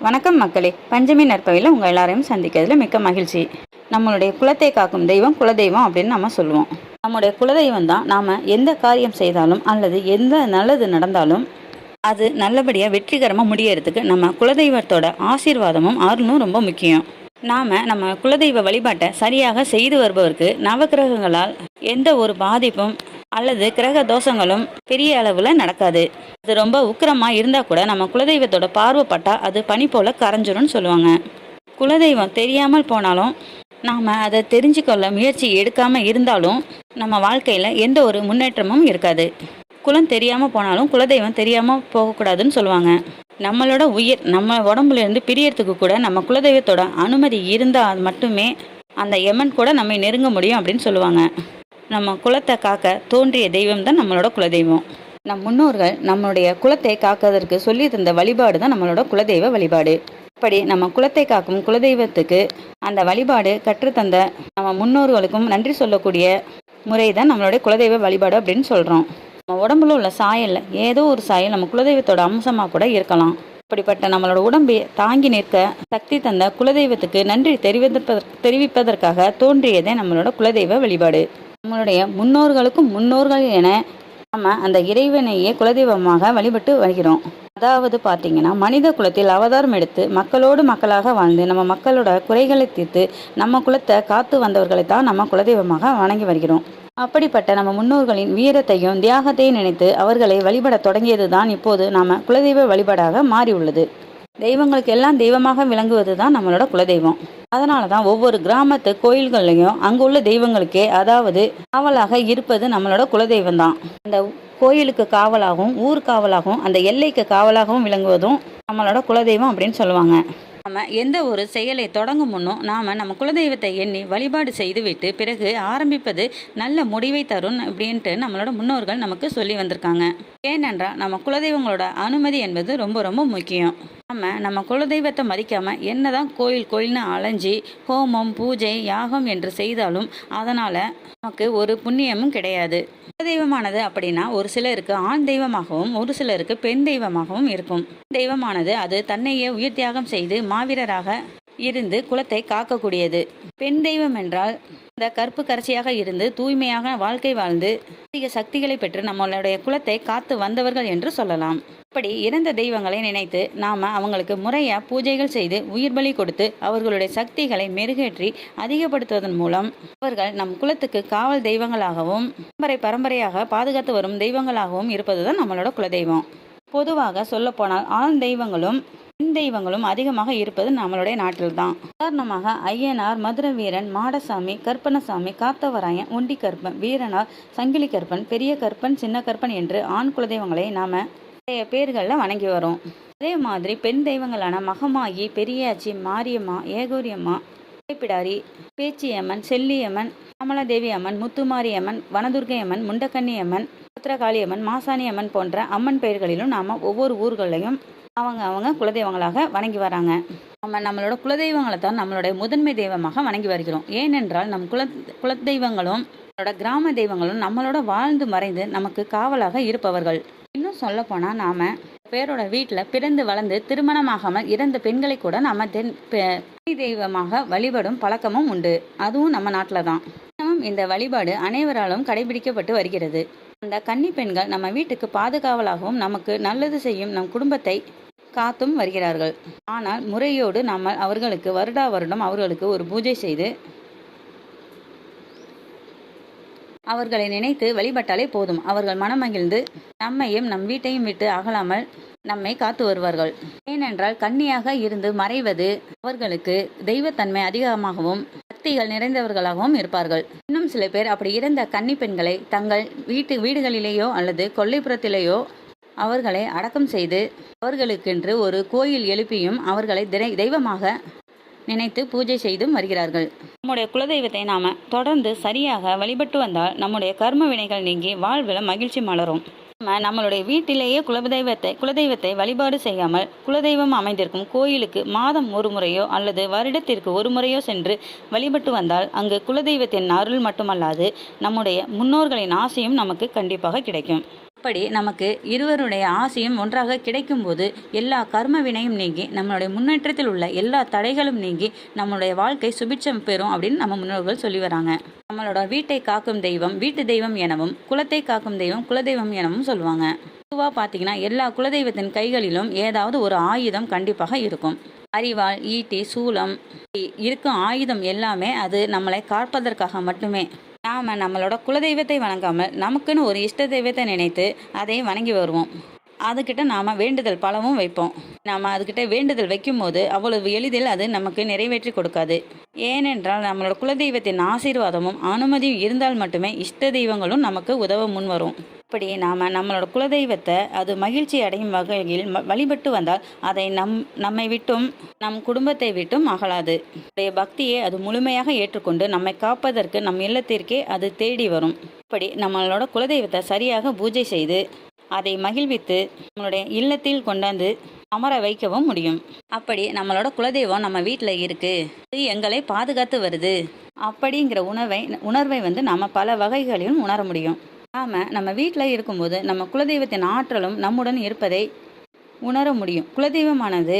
வணக்கம் மக்களே. பஞ்சமி நற்பவியில் உங்கள் எல்லாரையும் சந்திக்கிறதுல மிக்க மகிழ்ச்சி. நம்மளுடைய குலத்தை காக்கும் தெய்வம் குலதெய்வம் அப்படின்னு நம்ம சொல்லுவோம். நம்முடைய குலதெய்வம் தான் நாம் எந்த காரியம் செய்தாலும் அல்லது எந்த நல்லது நடந்தாலும் அது நல்லபடியாக வெற்றிகரமாக முடியறதுக்கு நம்ம குலதெய்வத்தோட ஆசீர்வாதமும் அருளும் ரொம்ப முக்கியம். நம்ம குலதெய்வ வழிபாட்டை சரியாக செய்து வருபவருக்கு நவக்கிரகங்களால் எந்த ஒரு பாதிப்பும் அல்லது கிரக தோஷங்களும் பெரிய அளவில் நடக்காது. அது ரொம்ப உக்கிரமாக இருந்தால் கூட நம்ம குலதெய்வத்தோட பார்வைப்பட்டா அது பனி போல கரைஞ்சிரும்னு சொல்லுவாங்க. குலதெய்வம் தெரியாமல் போனாலும் நாம் அதை தெரிஞ்சுக்கொள்ள முயற்சி எடுக்காமல் இருந்தாலும் நம்ம வாழ்க்கையில் எந்த ஒரு முன்னேற்றமும் இருக்காது. குலம் தெரியாமல் போனாலும் குலதெய்வம் தெரியாமல் போகக்கூடாதுன்னு சொல்லுவாங்க. நம்மளோட உயிர் நம்ம உடம்புலேருந்து பிரியறதுக்கு கூட நம்ம குலதெய்வத்தோட அனுமதி இருந்தால் மட்டுமே அந்த யமன் கூட நம்மை நெருங்க முடியும் அப்படின்னு சொல்லுவாங்க. நம்ம குலத்தை காக்க தோன்றிய தெய்வம் தான் நம்மளோட குலதெய்வம். நம் முன்னோர்கள் நம்மளுடைய குலத்தை காக்கிறதுக்கு சொல்லி தந்த வழிபாடு தான் நம்மளோட குலதெய்வ வழிபாடு. இப்படி நம்ம குலத்தை காக்கும் குலதெய்வத்துக்கு அந்த வழிபாடு கற்றுத்தந்த நம்ம முன்னோர்களுக்கும் நன்றி சொல்லக்கூடிய முறை தான் நம்மளுடைய குலதெய்வ வழிபாடு அப்படின்னு சொல்கிறோம். நம்ம உடம்புல உள்ள சாயல்ல ஏதோ ஒரு சாயல் நம்ம குலதெய்வத்தோட அம்சமாக கூட இருக்கலாம். அப்படிப்பட்ட நம்மளோட உடம்பை தாங்கி நிற்க சக்தி தந்த குலதெய்வத்துக்கு நன்றி தெரிவிப்பதற்காக தோன்றியதே நம்மளோட குலதெய்வ வழிபாடு. நம்மளுடைய முன்னோர்களுக்கும் முன்னோர்கள் என நம்ம அந்த இறைவனையே குலதெய்வமாக வழிபட்டு வருகிறோம். அதாவது பார்த்தீங்கன்னா, மனித குலத்தில் அவதாரம் எடுத்து மக்களோடு மக்களாக வாழ்ந்து நம்ம மக்களோட குறைகளை தீர்த்து நம்ம குலத்தை காத்து வந்தவர்களை தான் நம்ம குலதெய்வமாக வணங்கி வருகிறோம். அப்படிப்பட்ட நம்ம முன்னோர்களின் வீரத்தையும் தியாகத்தையும் நினைத்து அவர்களை வழிபட தொடங்கியது தான் இப்போது நாம குலதெய்வ வழிபாடாக மாறி உள்ளது. தெய்வங்களுக்கு எல்லாம் தெய்வமாக விளங்குவது தான் நம்மளோட குலதெய்வம். அதனால தான் ஒவ்வொரு கிராமத்து கோயில்கள்லையும் அங்குள்ள தெய்வங்களுக்கே அதாவது காவலாக இருப்பது நம்மளோட குலதெய்வம் தான். அந்த கோயிலுக்கு காவலாகவும் ஊர் காவலாகவும் அந்த எல்லைக்கு காவலாகவும் விளங்குவதும் நம்மளோட குலதெய்வம் அப்படின்னு சொல்லுவாங்க. நம்ம எந்த ஒரு செயலை தொடங்கும் முன்னும் நம்ம குலதெய்வத்தை எண்ணி வழிபாடு செய்துவிட்டு பிறகு ஆரம்பிப்பது நல்ல முடிவை தரும் அப்படின்ட்டு நம்மளோட முன்னோர்கள் நமக்கு சொல்லி வந்திருக்காங்க. ஏனென்றால் நம்ம குலதெய்வங்களோட அனுமதி என்பது ரொம்ப ரொம்ப முக்கியம். நம்ம குலதெய்வத்தை மதிக்காம என்னதான் கோயில்னு அலைஞ்சி ஹோமம் பூஜை யாகம் என்று செய்தாலும் அதனால நமக்கு ஒரு புண்ணியமும் கிடையாது. குலதெய்வமானது அப்படின்னா ஒரு சிலருக்கு ஆண் தெய்வமாகவும் ஒரு சிலருக்கு பெண் தெய்வமாகவும் இருக்கும். தெய்வமானது அது தன்னையே உயிர் தியாகம் செய்து மாவீரராக இருந்து குலத்தை காக்கக்கூடியது. பெண் தெய்வம் என்றால் இந்த கற்பு கரைச்சியாக இருந்து தூய்மையாக வாழ்க்கை வாழ்ந்து அதிக சக்திகளை பெற்று நம்மளுடைய குலத்தை காத்து வந்தவர்கள் என்று சொல்லலாம். இப்படி இறந்த தெய்வங்களை நினைத்து அவங்களுக்கு முறையா பூஜைகள் செய்து உயிர் பலி கொடுத்து அவர்களுடைய சக்திகளை மெருகேற்றி அதிகப்படுத்துவதன் மூலம் அவர்கள் நம் குலத்துக்கு காவல் தெய்வங்களாகவும் பரம்பரையாக பாதுகாத்து வரும் தெய்வங்களாகவும் இருப்பதுதான் நம்மளோட குலதெய்வம். பொதுவாக சொல்ல போனால் ஆண் தெய்வங்களும் பெண் தெய்வங்களும் அதிகமாக இருப்பது நம்மளுடைய நாட்டில்தான். உதாரணமாக ஐயனார், மதுரை வீரன், மாடசாமி, கற்பனசாமி, காத்தவராயன், ஒண்டி கற்பன், வீரனார், சங்கிலி கற்பன், பெரிய கற்பன், சின்ன கற்பன் என்று ஆண் குலதெய்வங்களை நிறைய பேர்களில் வணங்கி வரோம். அதே மாதிரி பெண் தெய்வங்களான மகமாயி, பெரியாச்சி, மாரியம்மா, ஏகோரியம்மா, பிடாரி, பேச்சியம்மன், செல்லியம்மன், கமலாதேவி அம்மன், முத்துமாரியம்மன், வனதுர்கை அம்மன், முண்டக்கண்ணி அம்மன், பத்திரகாளியம்மன், மாசாணி அம்மன் போன்ற அம்மன் பெயர்களிலும் ஒவ்வொரு ஊர்களையும் அவங்க குலதெய்வங்களாக வணங்கி வராங்க. நம்மளோட குலதெய்வங்களை தான் நம்மளுடைய முதன்மை தெய்வமாக வணங்கி வருகிறோம். ஏனென்றால் நம் குலதெய்வங்களும் நம்மளோட கிராம தெய்வங்களும் நம்மளோட வாழ்ந்து மறைந்து நமக்கு காவலாக இருப்பவர்கள். இன்னும் சொல்ல போனால் பேரோட வீட்டில் பிறந்து வளர்ந்து திருமணமாகாமல் இறந்த பெண்களை கூட தெய்வமாக வழிபடும் பழக்கமும் உண்டு. அதுவும் நம்ம நாட்டில் தான். இந்த வழிபாடு அனைவராலும் கடைபிடிக்கப்பட்டு வருகிறது. அந்த கன்னி பெண்கள் நம்ம வீட்டுக்கு பாதுகாவலாகவும் நமக்கு நல்லது செய்யும் நம் குடும்பத்தை காத்தும் வருகிறார்கள். ஆனால் முறையோடு அவர்களுக்கு வருடா வருடம் அவர்களுக்கு ஒரு பூஜை செய்து அவர்களை நினைத்து வழிபட்டாலே போதும். அவர்கள் மனமகிழ்ந்து நம்மையும் நம் வீட்டையும் விட்டு அகலாமல் நம்மை காத்து வருவார்கள். ஏனென்றால் கன்னியாக இருந்து மறைவது அவர்களுக்கு தெய்வத்தன்மை அதிகமாகவும் சக்திகள் நிறைந்தவர்களாகவும் இருப்பார்கள். இன்னும் சில பேர் அப்படி இறந்த கன்னி பெண்களை தங்கள் வீடுகளிலேயோ அல்லது கொல்லைப்புறத்திலேயோ அவர்களை அடக்கம் செய்து அவர்களுக்கென்று ஒரு கோயில் எழுப்பியும் அவர்களை தெய்வமாக நினைத்து பூஜை செய்தும் வருகிறார்கள். நம்முடைய குலதெய்வத்தை தொடர்ந்து சரியாக வழிபட்டு வந்தால் நம்முடைய கர்ம வினைகள் நீங்கி வாழ்வில் மகிழ்ச்சி மலரும். நம்மளுடைய வீட்டிலேயே குலதெய்வத்தை வழிபாடு செய்யாமல் குலதெய்வம் அமைந்திருக்கும் கோயிலுக்கு மாதம் ஒரு முறையோ அல்லது வருடத்திற்கு ஒரு முறையோ சென்று வழிபட்டு வந்தால் அங்கு குலதெய்வத்தின் அருள் மட்டுமல்லாது நம்முடைய முன்னோர்களின் ஆசையும் நமக்கு கண்டிப்பாக கிடைக்கும். அப்படி நமக்கு இருவருடைய ஆசையும் ஒன்றாக கிடைக்கும்போது எல்லா கர்ம வினையும் நீங்கி நம்மளுடைய முன்னேற்றத்தில் உள்ள எல்லா தடைகளும் நீங்கி நம்மளுடைய வாழ்க்கை சுபிட்சம் பெறும் அப்படின்னு நம்ம முன்னோர்கள் சொல்லி வராங்க. நம்மளோட வீட்டை காக்கும் தெய்வம் வீட்டு தெய்வம் எனவும், குலத்தை காக்கும் தெய்வம் குலதெய்வம் எனவும் சொல்லுவாங்க. பொதுவாக பார்த்தீங்கன்னா எல்லா குலதெய்வத்தின் கைகளிலும் ஏதாவது ஒரு ஆயுதம் கண்டிப்பாக இருக்கும். அரிவாள், ஈட்டி, சூலம் இருக்கும் ஆயுதம் எல்லாமே அது நம்மளை காப்பதற்காக மட்டுமே. நாம் நம்மளோட குலதெய்வத்தை வணங்காமல் நமக்குன்னு ஒரு இஷ்ட தெய்வத்தை நினைத்து அதை வணங்கி வருவோம். அதுக்கிட்ட நாம் வேண்டுதல் பலவும் வைப்போம். நாம் அதுக்கிட்ட வேண்டுதல் வைக்கும்போது அவ்வளவு எளிதில் அது நமக்கு நிறைவேற்றி கொடுக்காது. ஏனென்றால் நம்மளோட குலதெய்வத்தின் ஆசீர்வாதமும் அனுமதியும் இருந்தால் மட்டுமே இஷ்ட தெய்வங்களும் நமக்கு உதவ முன் வரும். இப்படி நாம் நம்மளோட குலதெய்வத்தை அது மகிழ்ச்சி அடையும் வகையில் வழிபட்டு வந்தால் அதை நம்மை விட்டும் நம் குடும்பத்தை விட்டும் அகலாது. பக்தியை அது முழுமையாக ஏற்றுக்கொண்டு நம்மை காப்பதற்கு நம் இல்லத்திற்கே அது தேடி வரும். இப்படி நம்மளோட குலதெய்வத்தை சரியாக பூஜை செய்து அதை மகிழ்வித்து நம்மளுடைய இல்லத்தில் கொண்டாந்து அமர வைக்கவும் முடியும். அப்படி நம்மளோட குலதெய்வம் நம்ம வீட்டில் இருக்குது, எங்களை பாதுகாத்து வருது அப்படிங்கிற உணர்வை நாம் பல வகைகளிலும் உணர முடியும். நாம் நம்ம வீட்டில் இருக்கும்போது நம்ம குலதெய்வத்தின் ஆற்றலும் நம்முடன் இருப்பதை உணர முடியும். குலதெய்வமானது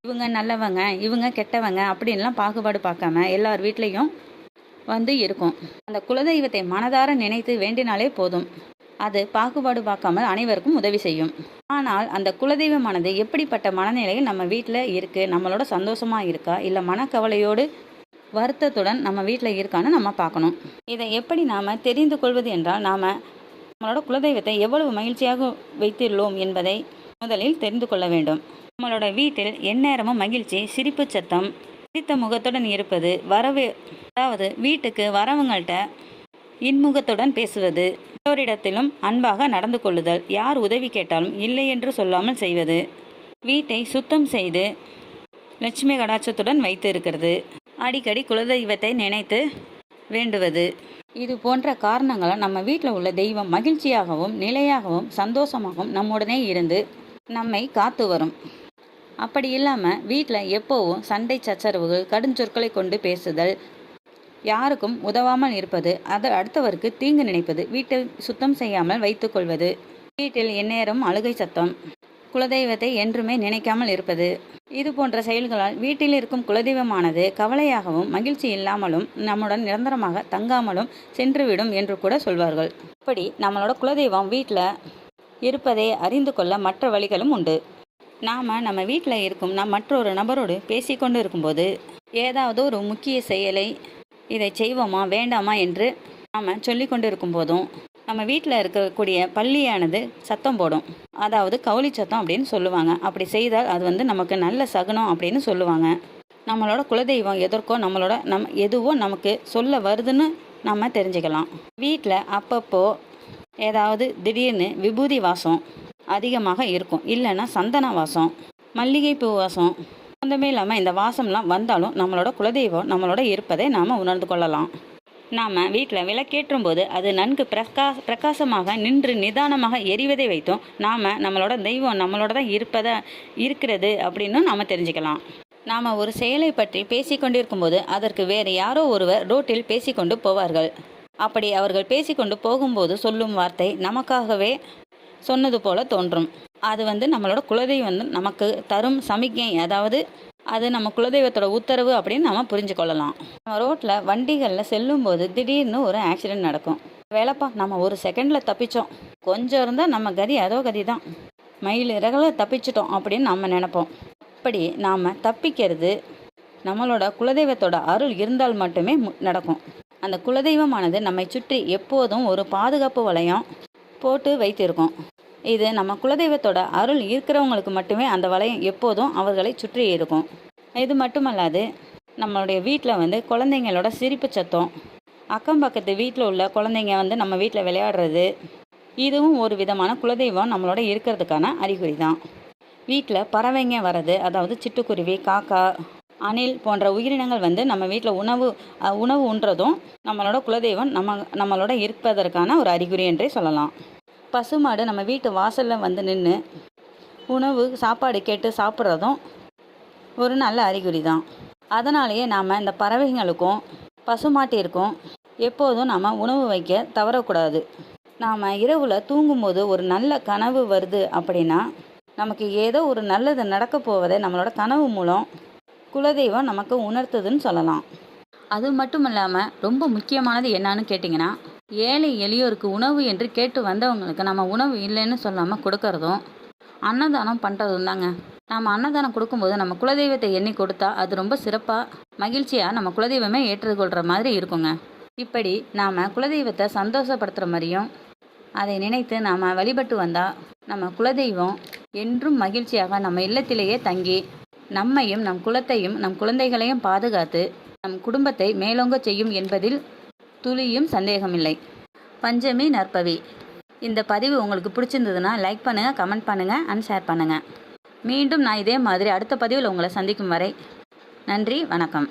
இவங்க நல்லவங்க இவங்க கெட்டவங்க அப்படின்லாம் பாகுபாடு பார்க்காம எல்லார் வீட்லேயும் இருக்கும். அந்த குலதெய்வத்தை மனதார நினைத்து வேண்டினாலே போதும், அது பாகுபாடு பார்க்காமல் அனைவருக்கும் உதவி செய்யும். ஆனால் அந்த குலதெய்வமானது எப்படிப்பட்ட மனநிலையில் நம்ம வீட்டில் இருக்குது, நம்மளோட சந்தோஷமாக இருக்கா இல்லை மனக்கவலையோடு வருத்தத்துடன் நம்ம வீட்டில் இருக்கான்னு நம்ம பார்க்கணும். இதை எப்படி நாம் தெரிந்து கொள்வது என்றால், நம்மளோட குலதெய்வத்தை எவ்வளவு மகிழ்ச்சியாக வைத்துள்ளோம் என்பதை முதலில் தெரிந்து கொள்ள வேண்டும். நம்மளோட வீட்டில் எந்நேரமும் மகிழ்ச்சி, சிரிப்பு சத்தம், சிரித்த முகத்துடன் இருப்பது, அதாவது வீட்டுக்கு வரவங்கள்ட்ட இன்முகத்துடன் பேசுவது, எல்லோரிடத்திலும் அன்பாக நடந்து கொள்ளுதல், யார் உதவி கேட்டாலும் இல்லை என்று சொல்லாமல் செய்வது, வீட்டை சுத்தம் செய்து லட்சுமி கடாட்சத்துடன் வைத்து இருக்கிறது, அடிக்கடி குலதெய்வத்தை நினைத்து வேண்டுவது, இது போன்ற காரணங்களால் நம்ம வீட்டில் உள்ள தெய்வம் மகிழ்ச்சியாகவும் நிலையாகவும் சந்தோஷமாகவும் நம்முடனே இருந்து நம்மை காத்து வரும். அப்படி இல்லாமல் வீட்டில் எப்போவும் சண்டை சச்சரவுகள், கடுஞ்சொற்களை கொண்டு பேசுதல், யாருக்கும் உதவாமல் இருப்பது, அதை அடுத்தவருக்கு தீங்கு நினைப்பது, வீட்டை சுத்தம் செய்யாமல் வைத்துக்கொள்வது, வீட்டில் எந்நேரம் அழுகை சத்தம், குலதெய்வத்தை என்றுமே நினைக்காமல் இருப்பது, இது போன்ற செயல்களால் வீட்டில் இருக்கும் குலதெய்வமானது கவலையாகவும் மகிழ்ச்சி இல்லாமலும் நம்முடன் நிரந்தரமாக தங்காமலும் சென்றுவிடும் என்று கூட சொல்வார்கள். இப்படி நம்மளோட குலதெய்வம் வீட்டில் இருப்பதை அறிந்து கொள்ள மற்ற வழிகளும் உண்டு. நாம் நம்ம வீட்டில் இருக்கும் மற்றொரு நபரோடு பேசிக்கொண்டு இருக்கும்போது ஏதாவது ஒரு முக்கிய செயலை இதை செய்வோமா வேண்டாமா என்று நாம் சொல்லி கொண்டு இருக்கும் போதும் நம்ம வீட்டில் இருக்கக்கூடிய பள்ளியானது சத்தம் போடும், அதாவது கவுளி சத்தம் அப்படின்னு சொல்லுவாங்க. அப்படி செய்தால் அது நமக்கு நல்ல சகுனம் அப்படின்னு சொல்லுவாங்க. நம்மளோட குலதெய்வம் எதற்கோ எதுவோ நமக்கு சொல்ல வருதுன்னு நம்ம தெரிஞ்சுக்கலாம். வீட்டில் அப்பப்போ ஏதாவது திடீர்னு விபூதி வாசம் அதிகமாக இருக்கும், இல்லைன்னா சந்தன வாசம், மல்லிகைப்பூ வாசம், சொந்தமே இல்லாமல் இந்த வாசம்லாம் வந்தாலும் நம்மளோட குலதெய்வம் நம்மளோட இருப்பதை நாம் உணர்ந்து கொள்ளலாம். நாம் வீட்டில் விளக்கேற்றும் போது அது நன்கு பிரகாசமாக நின்று நிதானமாக எரிவதை வைத்தோம் நம்மளோட தெய்வம் நம்மளோட தான் இருக்கிறது அப்படின்னு நாம் தெரிஞ்சுக்கலாம். நாம் ஒரு செயலை பற்றி பேசிக்கொண்டிருக்கும் போது அதற்கு வேறு யாரோ ஒருவர் ரோட்டில் பேசிக்கொண்டு போவார்கள். அப்படி அவர்கள் பேசிக்கொண்டு போகும்போது சொல்லும் வார்த்தை நமக்காகவே சொன்னது போல தோன்றும். அது நம்மளோட குலதெய்வம் நமக்கு தரும் சமிக்ஞை, அதாவது அது நம்ம குலதெய்வத்தோட உத்தரவு அப்படின்னு நம்ம புரிஞ்சு கொள்ளலாம். நம்ம ரோட்டில் வண்டிகளில் செல்லும்போது திடீர்னு ஒரு ஆக்சிடெண்ட் நடக்கும். வேலைப்பா நம்ம ஒரு செகண்டில் தப்பிச்சோம், கொஞ்சம் இருந்தால் நம்ம கதி அதோ கதி தான், மயில் இறகல தப்பிச்சிட்டோம் அப்படின்னு நம்ம நினைப்போம். அப்படி நாம் தப்பிக்கிறது நம்மளோட குலதெய்வத்தோட அருள் இருந்தால் மட்டுமே நடக்கும். அந்த குலதெய்வமானது நம்மை சுற்றி எப்போதும் ஒரு பாதுகாப்பு வளையம் போட்டு வைத்திருக்கோம். இது நம்ம குலதெய்வத்தோட அருள் இருக்கிறவங்களுக்கு மட்டுமே அந்த வளையம் எப்போதும் அவர்களை சுற்றி இருக்கும். இது மட்டுமல்லாது நம்மளுடைய வீட்டில் குழந்தைங்களோட சிரிப்பு சத்தம், அக்கம் பக்கத்து வீட்டில் உள்ள குழந்தைங்க நம்ம வீட்டில் விளையாடுறது, இதுவும் ஒரு விதமான குலதெய்வம் நம்மளோட இருக்கிறதுக்கான அறிகுறி தான். வீட்டில் பறவைங்க வர்றது, அதாவது சிட்டுக்குருவி, காக்கா, அணில் போன்ற உயிரினங்கள் நம்ம வீட்டில் உணவு உண்றதும் நம்மளோட குலதெய்வம் நம்மளோட இருப்பதற்கான ஒரு அறிகுறி என்றே சொல்லலாம். பசுமாடு நம்ம வீட்டு வாசலில் நின்று உணவு சாப்பாடு கேட்டு சாப்பிட்றதும் ஒரு நல்ல அறிகுறி தான். அதனாலேயே நாம் இந்த பறவைங்களுக்கும் பசுமாட்டிற்கும் எப்போதும் நாம் உணவு வைக்க தவறக்கூடாது. நாம் இரவில் தூங்கும்போது ஒரு நல்ல கனவு வருது அப்படின்னா நமக்கு ஏதோ ஒரு நல்லது நடக்க போவதை நம்மளோட கனவு மூலம் குலதெய்வம் நமக்கு உணர்த்துதுன்னு சொல்லலாம். அது மட்டும் இல்லாமல் ரொம்ப முக்கியமானது என்னன்னு கேட்டிங்கன்னா, ஏழை எளியோருக்கு உணவு என்று கேட்டு வந்தவங்களுக்கு நம்ம உணவு இல்லைன்னு சொல்லாமல் கொடுக்கறதும் அன்னதானம் பண்ணுறதும் தாங்க. நம்ம அன்னதானம் கொடுக்கும்போது நம்ம குலதெய்வத்தை எண்ணி கொடுத்தா அது ரொம்ப சிறப்பாக மகிழ்ச்சியாக நம்ம குலதெய்வமே ஏற்றுக்கொள்கிற மாதிரி இருக்குங்க. இப்படி நாம் குலதெய்வத்தை சந்தோஷப்படுத்துகிற மாதிரியும் அதை நினைத்து நாம் வழிபட்டு வந்தால் நம்ம குலதெய்வம் என்றும் மகிழ்ச்சியாக நம்ம இல்லத்திலேயே தங்கி நம்மையும் நம் குலத்தையும் நம் குழந்தைகளையும் பாதுகாத்து நம் குடும்பத்தை மேலோங்க செய்யும் என்பதில் துளியும் சந்தேகமில்லை. பஞ்சமி நற்பவி. இந்த பதிவு உங்களுக்கு பிடிச்சிருந்ததுன்னா லைக் பண்ணுங்கள், கமெண்ட் பண்ணுங்கள் அண்ட் ஷேர் பண்ணுங்கள். மீண்டும் நான் இதே மாதிரி அடுத்த பதிவில் உங்களை சந்திக்கும் வரை நன்றி, வணக்கம்.